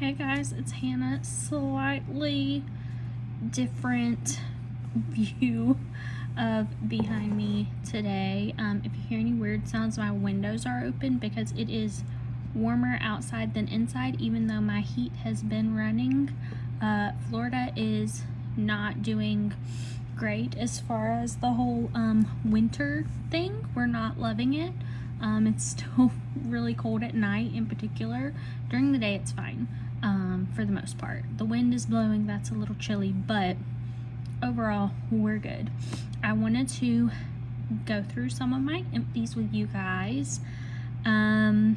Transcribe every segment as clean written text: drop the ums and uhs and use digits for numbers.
Hey guys, it's Hannah. Slightly different view of behind me today. If you hear any weird sounds, my windows are open because it is warmer outside than inside, even though my heat has been running. Florida is not doing great as far as the whole winter thing. We're not loving it. It's still really cold at night in particular. During the day it's fine, for the most part. The wind is blowing, that's a little chilly, but overall we're good. I wanted to go through some of my empties with you guys and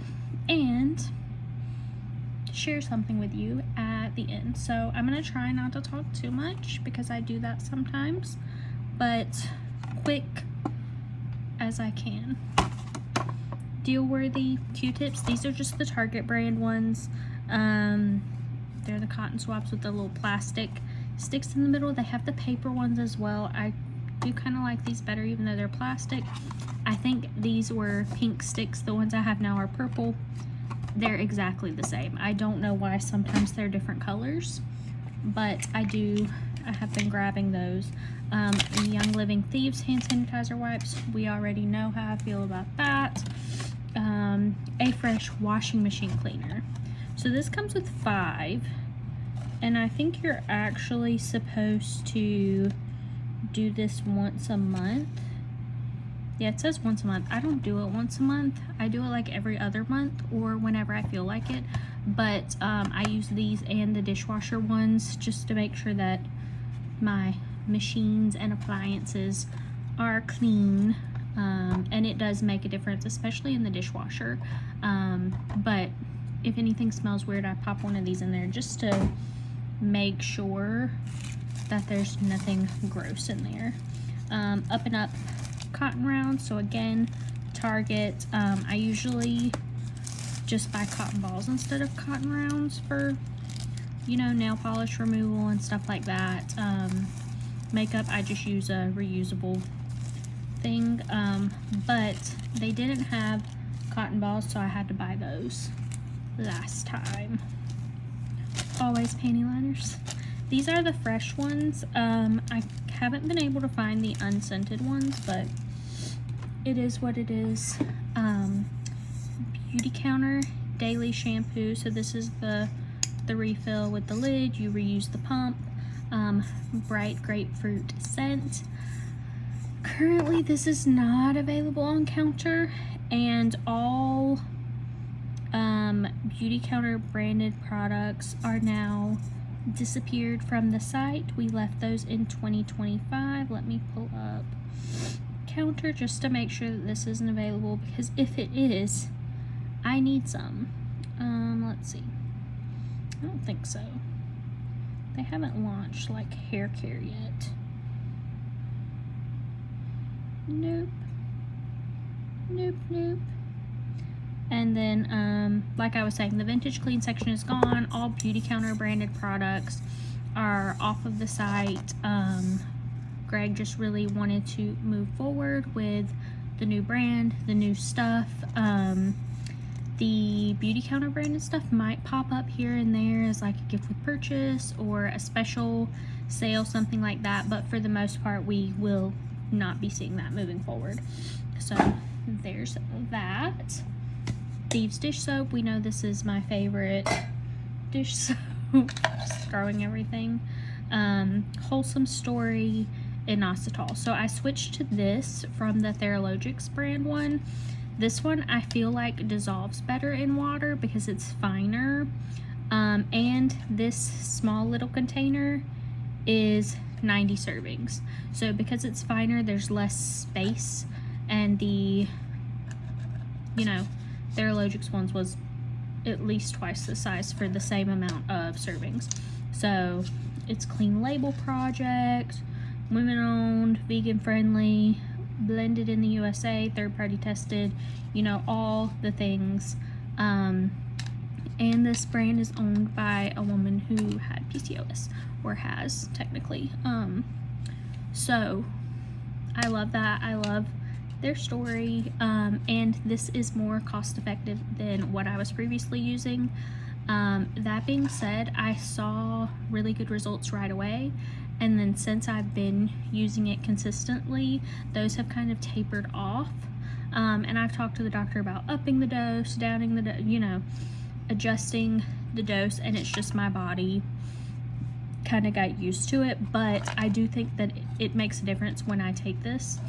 share something with you at the end. So I'm gonna try not to talk too much because I do that sometimes, but quick as I can. Deal-worthy Q-tips. These are just the Target brand ones. They're the cotton swabs with the little plastic sticks in the middle. They have the paper ones as well. I do kind of like these better even though they're plastic. I think these were pink sticks. The ones I have now are purple. They're exactly the same. I don't know why sometimes they're different colors, but I have been grabbing those. Young Living Thieves hand sanitizer wipes. We already know how I feel about that. A Fresh washing machine cleaner. So this comes with 5, and I think you're actually supposed to do this once a month. Yeah, it says once a month. I don't do it once a month. I do it like every other month or whenever I feel like it. But I use these and the dishwasher ones just to make sure that my machines and appliances are clean. And it does make a difference, especially in the dishwasher. But if anything smells weird, I pop one of these in there just to make sure that there's nothing gross in there. Up and Up cotton rounds. So again, Target. I usually just buy cotton balls instead of cotton rounds for, you know, nail polish removal and stuff like that. Makeup, I just use a reusable thing, but they didn't have cotton balls, so I had to buy those last time. Always panty liners. These are the fresh ones. I haven't been able to find the unscented ones, but it is what it is. Beauty Counter daily shampoo. So this is the refill with the lid. You reuse the pump. Bright grapefruit scent. Currently this is not available on counter, and all Beauty Counter branded products are now disappeared from the site. We left those in 2025. Let me pull up counter just to make sure that this isn't available, because if it is, I need some. Let's see. I don't think so. They haven't launched like hair care yet. Nope. And then like I was saying, the vintage clean section is gone. All Beauty Counter branded products are off of the site. Greg just really wanted to move forward with the new brand, the new stuff. The Beauty Counter branded stuff might pop up here and there as like a gift with purchase or a special sale, something like that, but for the most part we will not be seeing that moving forward. So there's that. Thieves dish soap. We know this is my favorite dish soap. Just throwing everything. Wholesome Story inositol. So I switched to this from the Theralogics brand one. This one I feel like dissolves better in water because it's finer. And this small little container is 90 servings. So because it's finer, there's less space, and the, you know, Theralogics ones was at least twice the size for the same amount of servings. So it's Clean Label Project, women owned, vegan friendly, blended in the USA, third party tested, you know, all the things. And this brand is owned by a woman who had PCOS, or has technically. So I love that. I love their story, and this is more cost effective than what I was previously using. That being said, I saw really good results right away, and then since I've been using it consistently, those have kind of tapered off. And I've talked to the doctor about upping the dose, downing the dose, you know, adjusting the dose, and it's just my body kind of got used to it. But I do think that it makes a difference when I take this,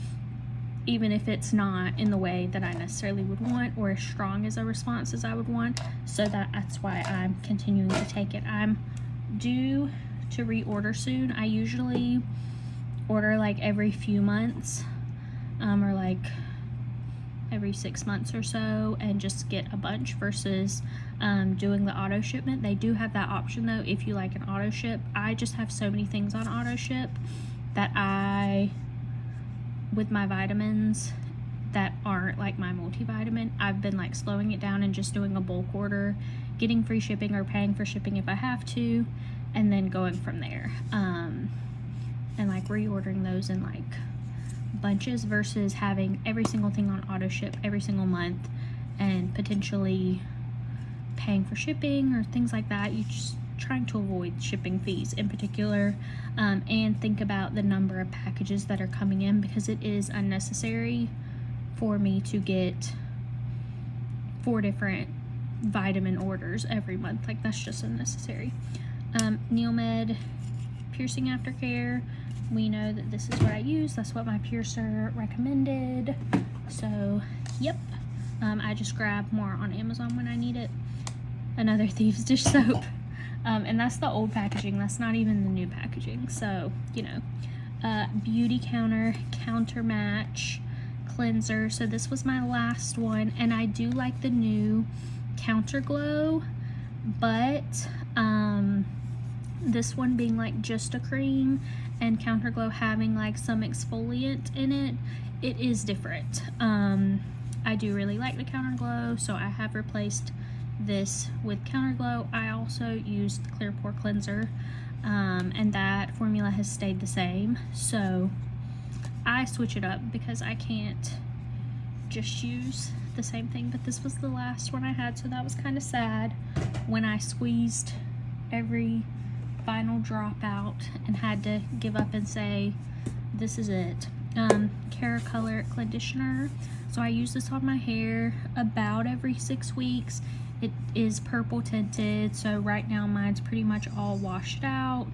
even if it's not in the way that I necessarily would want or as strong as a response as I would want. So that's why I'm continuing to take it. I'm due to reorder soon. I usually order like every few months, or like every 6 months or so, and just get a bunch versus doing the auto shipment. They do have that option though if you like an auto ship. I just have so many things on auto ship that with my vitamins that aren't like my multivitamin, I've been like slowing it down and just doing a bulk order, getting free shipping or paying for shipping if I have to, and then going from there, and like reordering those in like bunches versus having every single thing on auto ship every single month and potentially paying for shipping or things like that. You just trying to avoid shipping fees in particular, and think about the number of packages that are coming in, because it is unnecessary for me to get 4 different vitamin orders every month. Like, that's just unnecessary. Neomed piercing aftercare, we know that this is what I use. That's what my piercer recommended, so yep. I just grab more on Amazon when I need it. Another Thieves dish soap, and that's the old packaging, that's not even the new packaging, so you know. Beauty counter match cleanser. So this was my last one, and I do like the new Counter Glow, but this one being like just a cream and Counter Glow having like some exfoliant in it, it is different. I do really like the Counter Glow, so I have replaced this with Counter Glow. I also used the Clear Pore Cleanser, and that formula has stayed the same, so I switch it up because I can't just use the same thing. But this was the last one I had, so that was kind of sad when I squeezed every final drop out and had to give up and say this is it. Cara Color Conditioner. So I use this on my hair about every 6 weeks. It is purple tinted, so right now mine's pretty much all washed out,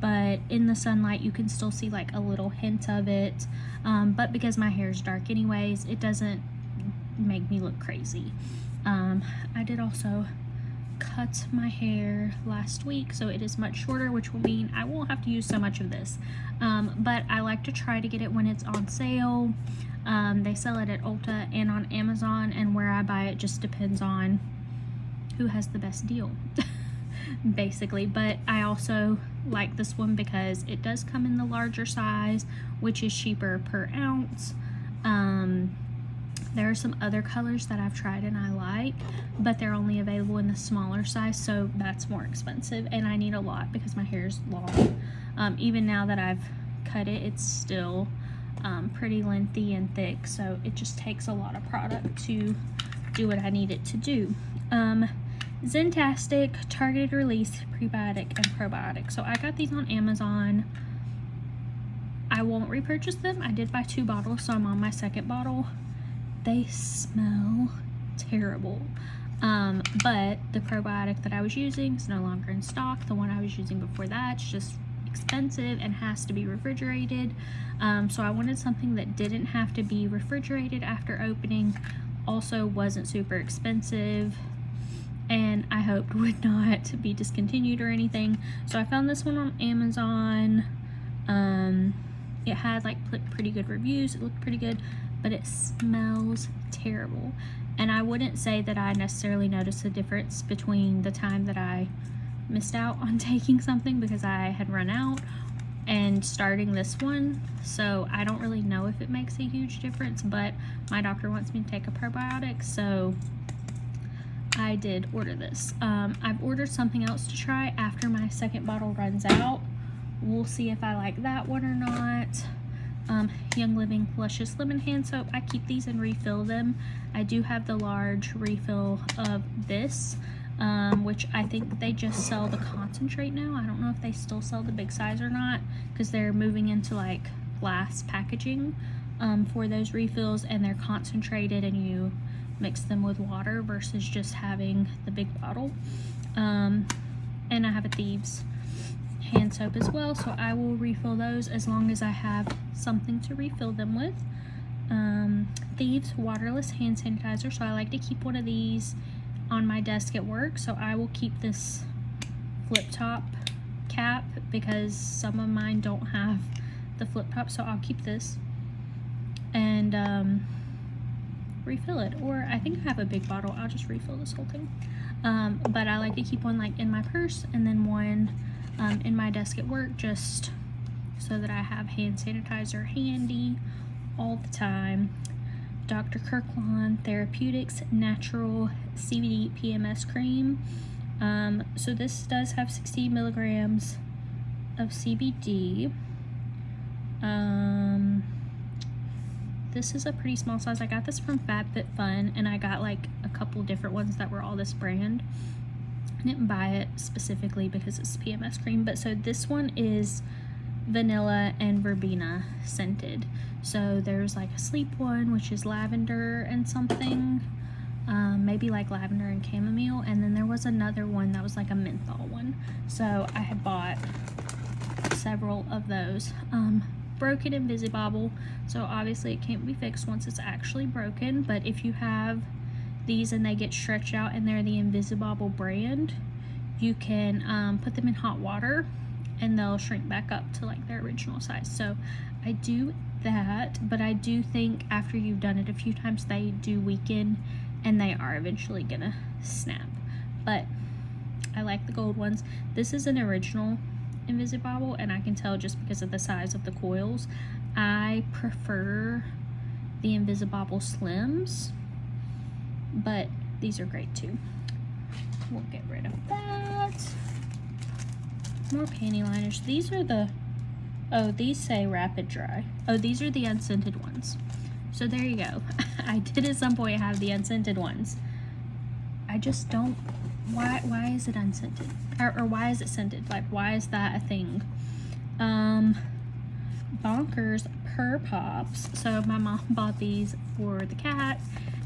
but in the sunlight you can still see like a little hint of it, but because my hair is dark anyways, it doesn't make me look crazy. I did also cut my hair last week, so it is much shorter, which will mean I won't have to use so much of this, but I like to try to get it when it's on sale. They sell it at Ulta and on Amazon, and where I buy it just depends on who has the best deal basically. But I also like this one because it does come in the larger size, which is cheaper per ounce. There are some other colors that I've tried and I like, but they're only available in the smaller size, so that's more expensive, and I need a lot because my hair is long. Even now that I've cut it, it's still pretty lengthy and thick, so it just takes a lot of product to do what I need it to do. Zentastic targeted release prebiotic and probiotic. So I got these on Amazon. I won't repurchase them. I did buy 2 bottles, so I'm on my 2nd bottle. They smell terrible, but the probiotic that I was using is no longer in stock. The one I was using before that's just expensive and has to be refrigerated, so I wanted something that didn't have to be refrigerated after opening, also wasn't super expensive, and I hoped would not be discontinued or anything. So I found this one on Amazon. It had like pretty good reviews, it looked pretty good, but it smells terrible. And I wouldn't say that I necessarily noticed a difference between the time that I missed out on taking something because I had run out and starting this one, so I don't really know if it makes a huge difference, but my doctor wants me to take a probiotic, so I did order this. I've ordered something else to try after my 2nd bottle runs out. We'll see if I like that one or not. Young Living Luscious Lemon Hand Soap. I keep these and refill them. I do have the large refill of this, which I think they just sell the concentrate now. I don't know if they still sell the big size or not, because they're moving into like glass packaging for those refills, and they're concentrated and you mix them with water versus just having the big bottle. And I have a Thieves hand soap as well, so I will refill those as long as I have something to refill them with. Thieves waterless hand sanitizer, so I like to keep one of these on my desk at work, so I will keep this flip top cap because some of mine don't have the flip top, so I'll keep this and refill it. Or I think I have a big bottle, I'll just refill this whole thing. But I like to keep one like in my purse and then one in my desk at work, just so that I have hand sanitizer handy all the time. Dr. Kirkland Therapeutics Natural CBD PMS Cream. So this does have 60 milligrams of CBD. This is a pretty small size. I got this from FabFitFun, and I got like a couple different ones that were all this brand. I didn't buy it specifically because it's PMS cream, but so this one is vanilla and verbena scented. So there's like a sleep one, which is lavender and something, maybe like lavender and chamomile, and then there was another one that was like a menthol one. So I had bought several of those. Broken Invisibobble, so obviously it can't be fixed once it's actually broken, but if you have these and they get stretched out and they're the Invisibobble brand, you can put them in hot water and they'll shrink back up to like their original size. So I do that, but I do think after you've done it a few times they do weaken and they are eventually gonna snap. But I like the gold ones. This is an original Invisibobble, and I can tell just because of the size of the coils. I prefer the Invisibobble Slims, but these are great too. We'll get rid of that. More panty liners. These are the, oh, these say rapid dry. Oh, these are the unscented ones. So there you go. I did at some point have the unscented ones. I just don't, why is it unscented? Or why is it scented? Like, why is that a thing? Bonkers Purr Pops. So my mom bought these for the cat,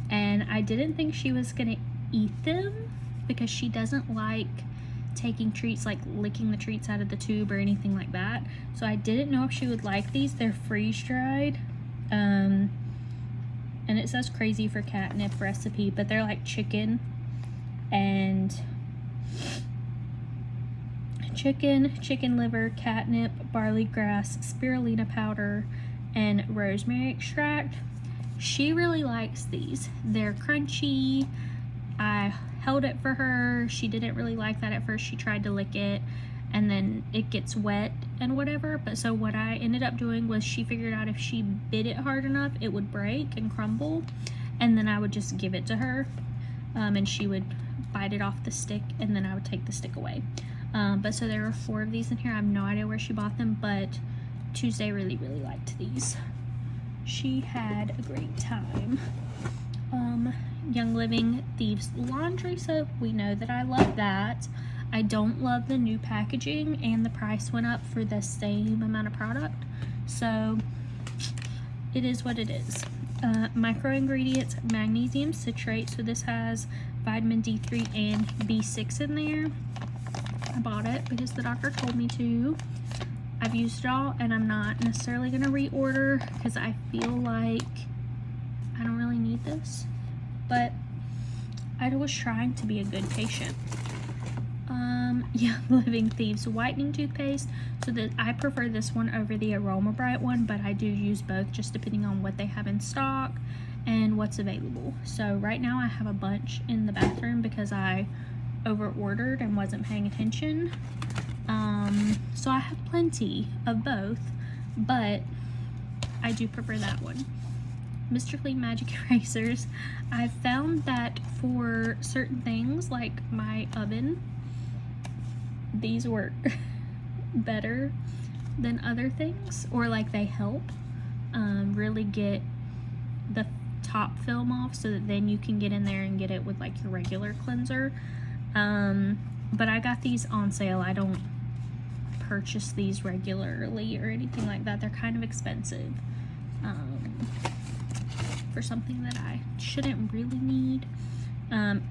and I didn't think she was gonna eat them because she doesn't like taking treats, like licking the treats out of the tube or anything like that. So I didn't know if she would like these. They're freeze dried. And it says crazy for catnip recipe, but they're like chicken liver, catnip, barley grass, spirulina powder, and rosemary extract. She really likes these. They're crunchy. I held it for her. She didn't really like that at first. She tried to lick it and then it gets wet and whatever. But so what I ended up doing was she figured out if she bit it hard enough, it would break and crumble. And then I would just give it to her and she would bite it off the stick, and then I would take the stick away. But so there were 4 of these in here. I have no idea where she bought them, but Tuesday really liked these. She had a great time. Young Living Thieves laundry soap. We know that I love that. I don't love the new packaging, and the price went up for the same amount of product. So it is what it is. Micro ingredients, magnesium citrate. So this has vitamin D3 and B6 in there. I bought it because the doctor told me to. I've used it all, and I'm not necessarily going to reorder because I feel like I don't really need this. But I was trying to be a good patient. Young Living Thieves whitening toothpaste. So that I prefer this one over the Aroma Bright one, but I do use both just depending on what they have in stock and what's available. So right now I have a bunch in the bathroom because I over ordered and wasn't paying attention. So I have plenty of both, but I do prefer that one. Mr. Clean Magic Erasers. I've found that for certain things like my oven, these work better than other things, or like they help really get the top film off so that then you can get in there and get it with like your regular cleanser. But I got these on sale. I don't purchase these regularly or anything like that. They're kind of expensive for something that I shouldn't really need.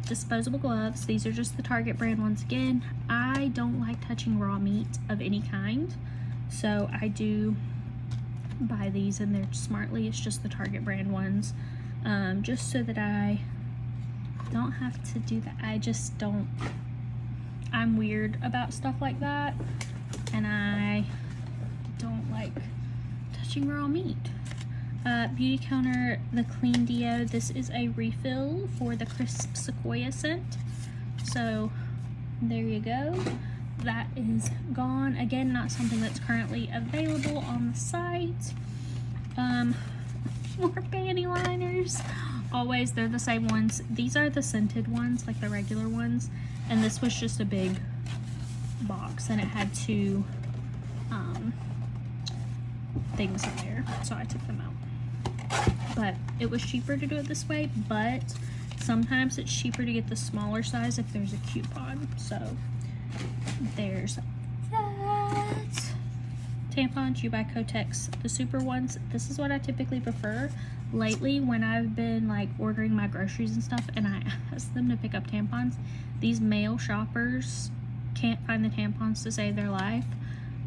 Disposable gloves. These are just the Target brand ones again. I don't like touching raw meat of any kind, so I do buy these, and they're smartly, it's just the Target brand ones, just so that I don't have to do that. I'm weird about stuff like that, and I don't like touching raw meat. Beauty Counter, the Clean Deo. This is a refill for the Crisp Sequoia scent. So there you go. That is gone. Again, not something that's currently available on the site. More panty liners. Always, they're the same ones. These are the scented ones, like the regular ones. And this was just a big box, and it had two things in there. So I took them out. But it was cheaper to do it this way, but sometimes it's cheaper to get the smaller size if there's a coupon. So there's that. Tampons, you buy Kotex, the super ones. This is what I typically prefer. Lately, when I've been like ordering my groceries and stuff and I ask them to pick up tampons, these male shoppers can't find the tampons to save their life.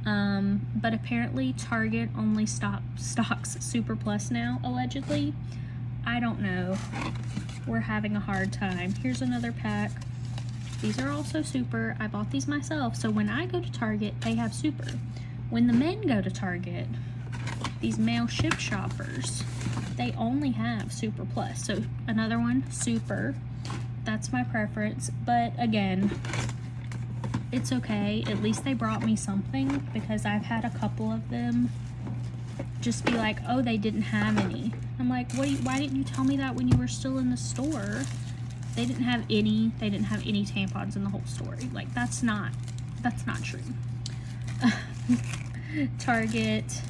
But apparently Target only stocks Super Plus now, allegedly. I don't know. We're having a hard time. Here's another pack. These are also super. I bought these myself. So when I go to Target, they have super. When the men go to Target, these male ship shoppers, they only have Super Plus. So another one, super. That's my preference. But again, it's okay. At least they brought me something, because I've had a couple of them just be like, oh, they didn't have any. I'm like, why didn't you tell me that when you were still in the store? They didn't have any tampons in the whole store. Like, that's not true. Target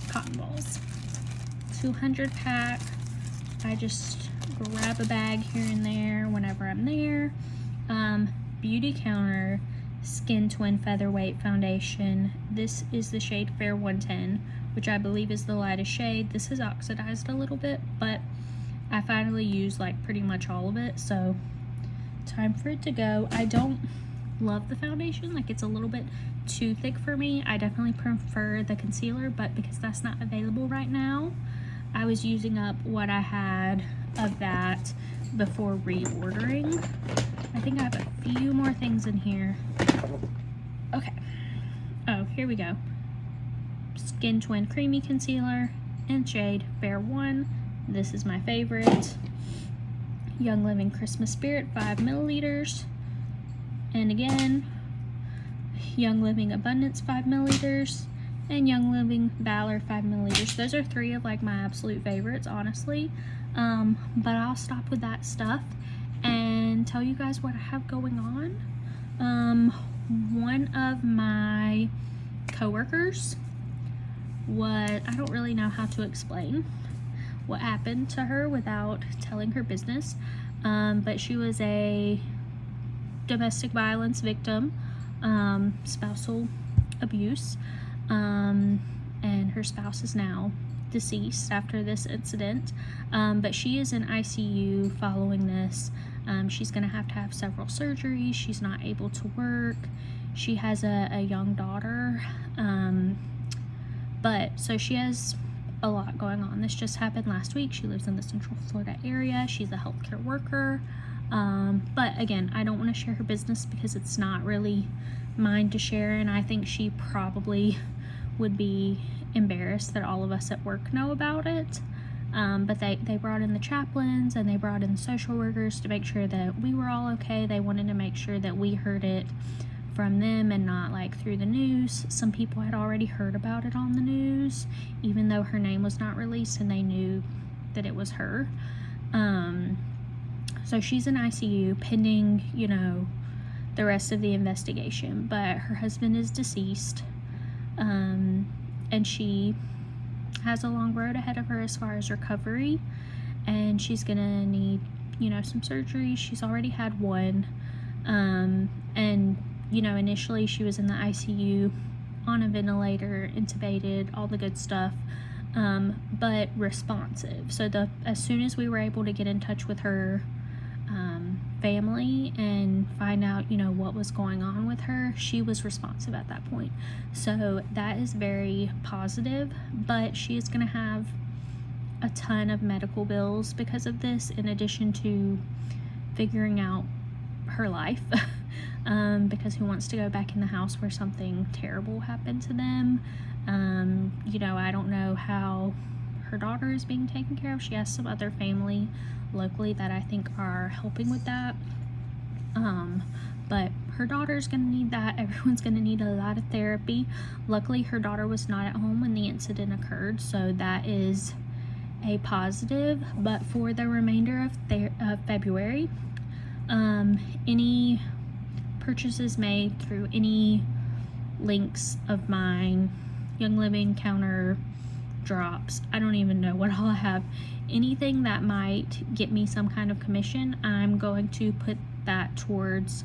cotton balls, 200 pack. I just grab a bag here and there whenever I'm there. Beauty Counter Skin Twin Featherweight Foundation. This is the shade Fair 110, which I believe is the lightest shade. This has oxidized a little bit, but I finally used like pretty much all of it, so time for it to go. I don't love the foundation. Like, it's a little bit too thick for me. I definitely prefer the concealer, but because that's not available right now, I was using up what I had of that before reordering. I think I have a few more things in here. Okay. Oh, here we go. Skin Twin Creamy Concealer in shade Fair 1. This is my favorite. Young Living Christmas Spirit 5 milliliters. And again, Young Living Abundance 5 milliliters. And Young Living Valor 5 milliliters. Those are three of like my absolute favorites, honestly. But I'll stop with that stuff and tell you guys what I have going on. One of my coworkers, I don't really know how to explain what happened to her without telling her business, but she was a domestic violence victim, spousal abuse, and her spouse is now deceased after this incident, but she is in ICU following this. She's gonna have to have several surgeries. She's not able to work. She has a young daughter, but so she has a lot going on. This just happened last week. She lives in the Central Florida area. She's a healthcare worker, but again, I don't want to share her business because it's not really mine to share, and I think she probably would be embarrassed that all of us at work know about it. But they brought in the chaplains and they brought in the social workers to make sure that we were all okay. They wanted to make sure that we heard it from them and not like through the news. Some people had already heard about it on the news, even though her name was not released, and they knew that it was her. So she's in ICU pending, the rest of the investigation, but her husband is deceased, and she has a long road ahead of her as far as recovery, and she's gonna need some surgery. She's already had one, And, you know, initially she was in the ICU on a ventilator, intubated, all the good stuff, but responsive. So as soon as we were able to get in touch with her family and find out, you know, what was going on with her, she was responsive at that point. So that is very positive, but she is going to have a ton of medical bills because of this, in addition to figuring out her life. Because who wants to go back in the house where something terrible happened to them? You know, I don't know how her daughter is being taken care of. She has some other family locally that I think are helping with that. But her daughter's gonna need that. Everyone's gonna need a lot of therapy. Luckily, her daughter was not at home when the incident occurred, so that is a positive. But for the remainder of February, any purchases made through any links of mine, Young Living, Counter, Drops, I don't even know what all I have, anything that might get me some kind of commission, I'm going to put that towards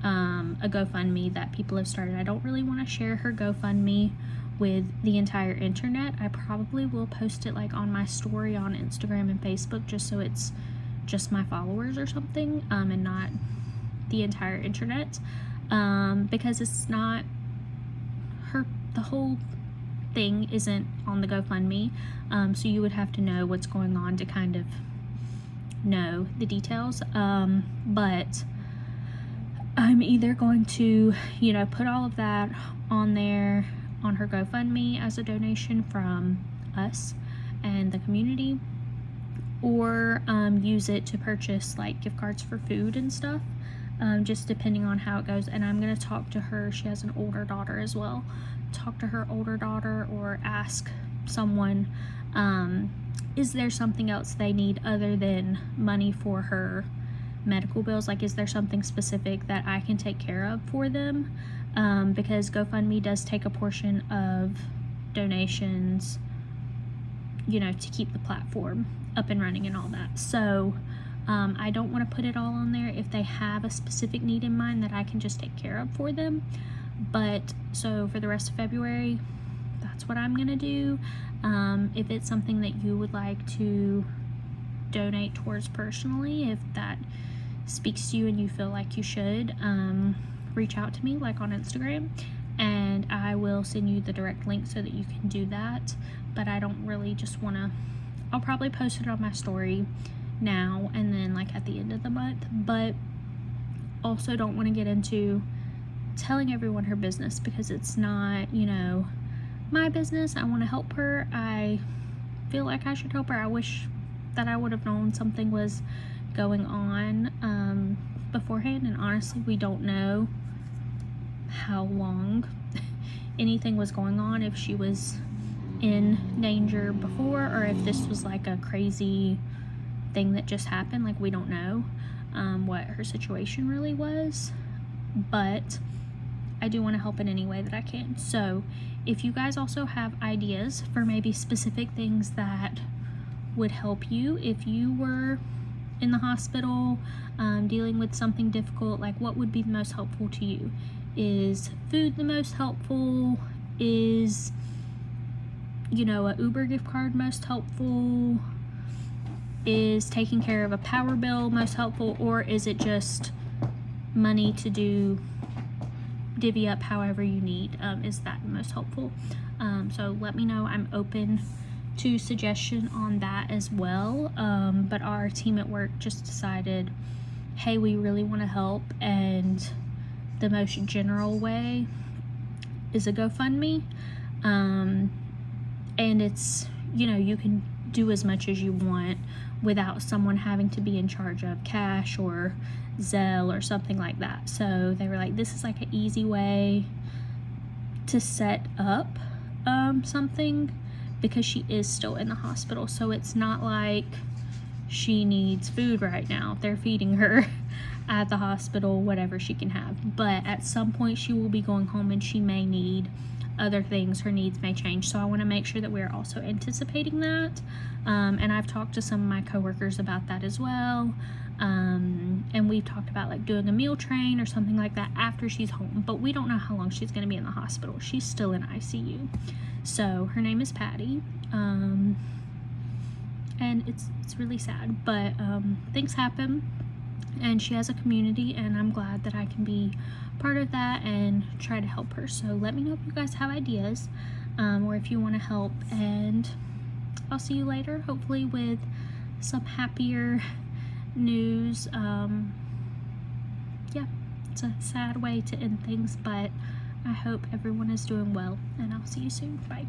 a GoFundMe that people have started. I don't really want to share her GoFundMe with the entire internet. I probably will post it like on my story on Instagram and Facebook, just so it's just my followers or something, and not the entire internet, because it's not her, the whole thing isn't on the GoFundMe, so you would have to know what's going on to kind of know the details, but I'm either going to, you know, put all of that on there on her GoFundMe as a donation from us and the community, or use it to purchase like gift cards for food and stuff, just depending on how it goes. And I'm going to talk to her, she has an older daughter as well, talk to her older daughter or ask someone, is there something else they need other than money for her medical bills? Like, is there something specific that I can take care of for them? Because GoFundMe does take a portion of donations, you know, to keep the platform up and running and all that. So I don't want to put it all on there if they have a specific need in mind that I can just take care of for them. But so for the rest of February, that's what I'm gonna do. If it's something that you would like to donate towards personally, if that speaks to you and you feel like you should, reach out to me like on Instagram and I will send you the direct link so that you can do that. But I don't really just want to, I'll probably post it on my story now and then like at the end of the month, but also don't want to get into telling everyone her business, because it's not, you know, my business. I want to help her. I feel like I should help her. I wish that I would have known something was going on beforehand, and honestly we don't know how long anything was going on, if she was in danger before or if this was like a crazy thing that just happened. Like, we don't know what her situation really was, but I do want to help in any way that I can. So if you guys also have ideas for maybe specific things that would help you if you were in the hospital dealing with something difficult, like what would be the most helpful to you? Is food the most helpful? Is, you know, a Uber gift card most helpful? Is taking care of a power bill most helpful? Or is it just money to do divvy up however you need? Is that most helpful? So let me know. I'm open to suggestion on that as well. But our team at work just decided, hey, we really want to help, and the most general way is a GoFundMe. And it's, you know, you can do as much as you want without someone having to be in charge of cash or Zelle or something like that. So they were like, this is like an easy way to set up something, because she is still in the hospital. So it's not like she needs food right now. They're feeding her at the hospital whatever she can have. But at some point she will be going home and she may need other things. Her needs may change. So I want to make sure that we're also anticipating that. And I've talked to some of my coworkers about that as well. And we've talked about like doing a meal train or something like that after she's home, but we don't know how long she's going to be in the hospital. She's still in ICU. So her name is Patty. And it's really sad, but things happen, and she has a community, and I'm glad that I can be part of that and try to help her. So let me know if you guys have ideas, or if you want to help, and I'll see you later, hopefully with some happier news. Yeah, it's a sad way to end things, but I hope everyone is doing well, and I'll see you soon. Bye.